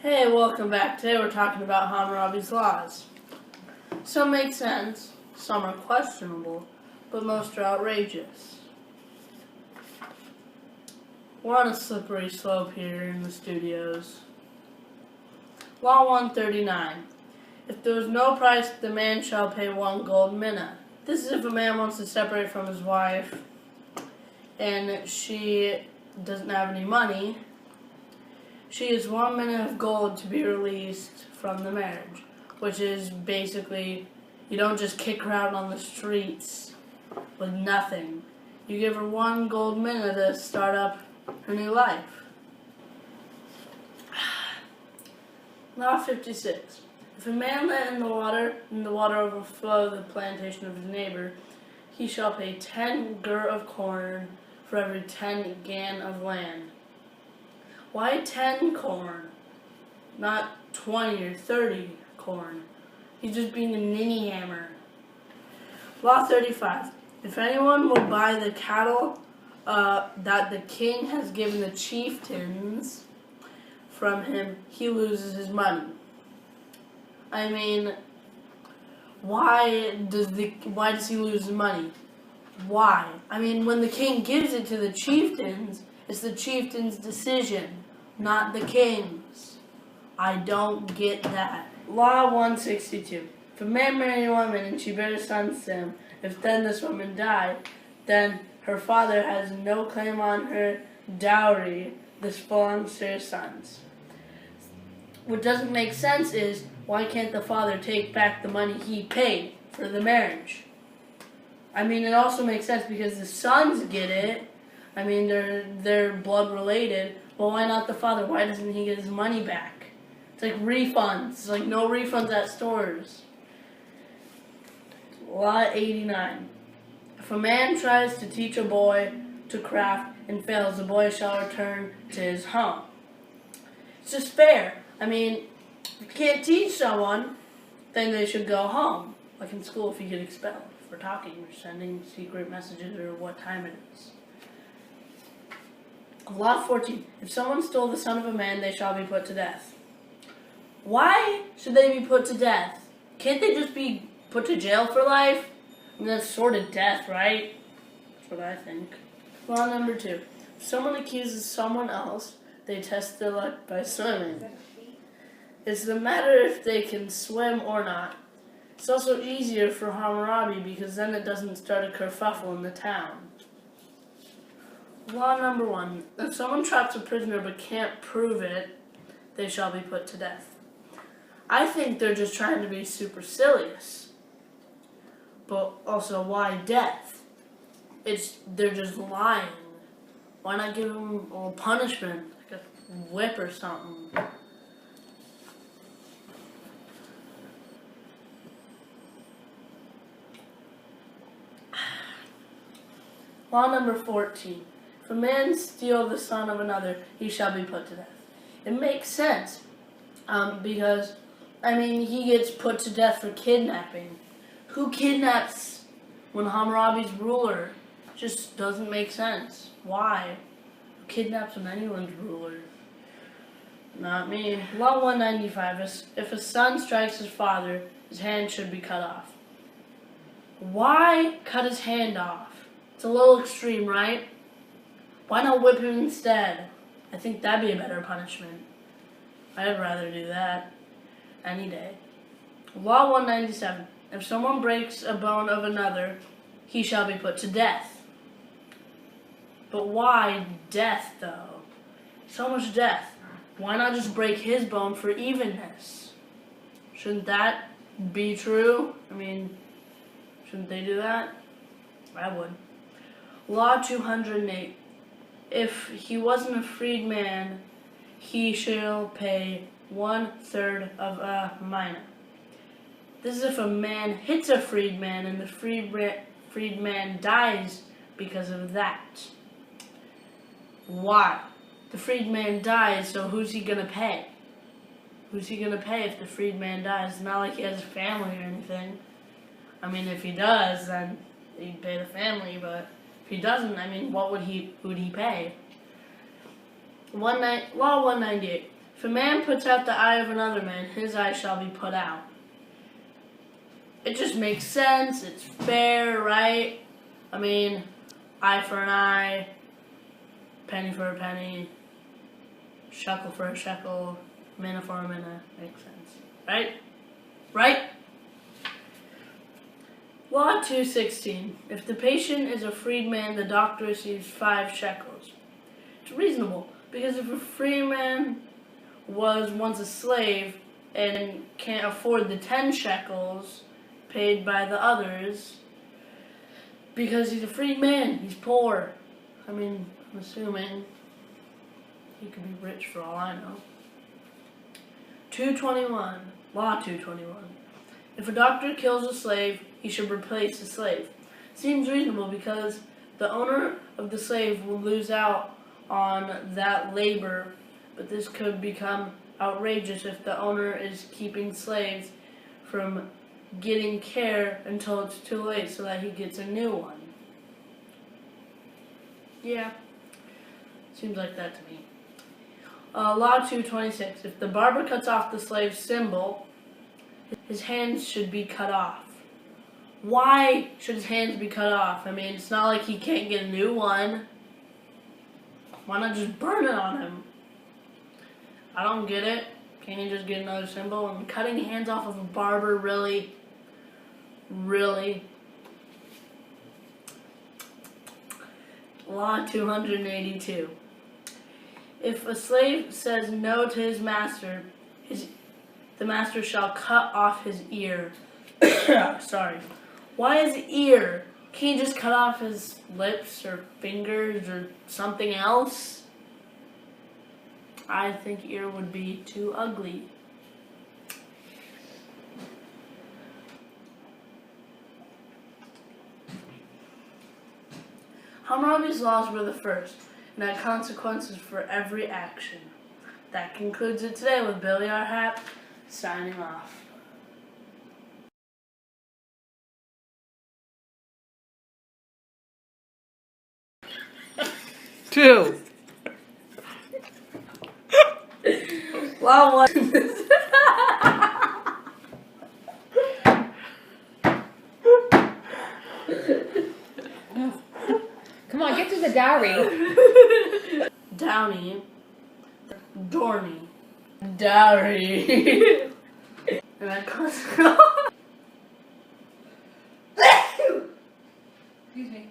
Hey, welcome back. Today we're talking about Hammurabi's laws. Some make sense, some are questionable, but most are outrageous. We're on a slippery slope here in the studios. Law 139. If there is no price, the man shall pay 1 gold mina. This is if a man wants to separate from his wife and she doesn't have any money. She is 1 mina of gold to be released from the marriage, which is basically, you don't just kick her out on the streets with nothing. You give her 1 gold mina to start up her new life. Law 56. If a man let in the water, and the water overflow the plantation of his neighbor, he shall pay 10 gur of corn for every 10 gan of land. Why 10 corn? Not 20 or 30 corn. He's just being a ninny hammer. Law 35. If anyone will buy the cattle that the king has given the chieftains from him, he loses his money. I mean, why does he lose his money? Why? I mean, when the king gives it to the chieftains, it's the chieftain's decision, not the king's. I don't get that. Law 162. If a man marry a woman and she bears sons to him, if then this woman die, then her father has no claim on her dowry. This belongs to her sons. What doesn't make sense is, why can't the father take back the money he paid for the marriage? I mean, it also makes sense because the sons get it. I mean, they're blood related. But why not the father? Why doesn't he get his money back? It's like refunds. It's like no refunds at stores. Law 89. If a man tries to teach a boy to craft and fails, the boy shall return to his home. It's just fair. I mean, if you can't teach someone, then they should go home. Like in school, if you get expelled for talking or sending secret messages or what time it is. Law 14. If someone stole the son of a man, they shall be put to death. Why should they be put to death? Can't they just be put to jail for life? I mean, that's sort of death, right? That's what I think. Law number 2. If someone accuses someone else, they test their luck by swimming. It's the matter if they can swim or not. It's also easier for Hammurabi because then it doesn't start a kerfuffle in the town. Law number 1. If someone traps a prisoner but can't prove it, they shall be put to death. I think they're just trying to be supercilious. But also, why death? They're just lying. Why not give them a punishment, like a whip or something? Law number 14. If a man steal the son of another, he shall be put to death. It makes sense, because, I mean, he gets put to death for kidnapping. Who kidnaps when Hammurabi's ruler? Just doesn't make sense. Why? Who kidnaps when anyone's ruler? Not me. Law 195. If a son strikes his father, his hand should be cut off. Why cut his hand off? It's a little extreme, right? Why not whip him instead? I think that'd be a better punishment. I'd rather do that any day. Law 197. If someone breaks a bone of another, he shall be put to death. But why death, though? So much death. Why not just break his bone for evenness? Shouldn't that be true? I mean, shouldn't they do that? I would. Law 208. If he wasn't a freedman, he shall pay 1/3 of a mina. This is if a man hits a freedman and the freedman dies because of that. Why? The freedman dies, so who's he gonna pay? Who's he gonna pay if the freedman dies? It's not like he has a family or anything. I mean, if he does, then he'd pay the family, but if he doesn't, I mean, who would he pay? Law 198. If If a man puts out the eye of another man, his eye shall be put out. It just makes sense. It's fair, right? I mean, eye for an eye, penny for a penny, shekel for a shekel, mina for a mina. Makes sense, right? Right? Law 216. If the patient is a freedman, the doctor receives 5 shekels. It's reasonable, because if a freeman was once a slave and can't afford the 10 shekels paid by the others, because he's a freed man, he's poor. I mean, I'm assuming he could be rich for all I know. 221. Law 221. If a doctor kills a slave, he should replace the slave. Seems reasonable because the owner of the slave will lose out on that labor, but this could become outrageous if the owner is keeping slaves from getting care until it's too late so that he gets a new one. Yeah, seems like that to me. Law 226. If the barber cuts off the slave's symbol, his hands should be cut off. Why should his hands be cut off? I mean, it's not like he can't get a new one. Why not just burn it on him? I don't get it. Can't he just get another symbol? And cutting hands off of a barber, really? Really? Law 282. If a slave says no to his master, the master shall cut off his ear. Sorry. Why his ear? Can't you just cut off his lips or fingers or something else? I think ear would be too ugly. Hammurabi's laws were the first, and had consequences for every action. That concludes it today with Billy R. Happ signing off. 2. Law 1. Come on, get to the dowry. Downy. Dorny. Dowry. And that consequence. Excuse me.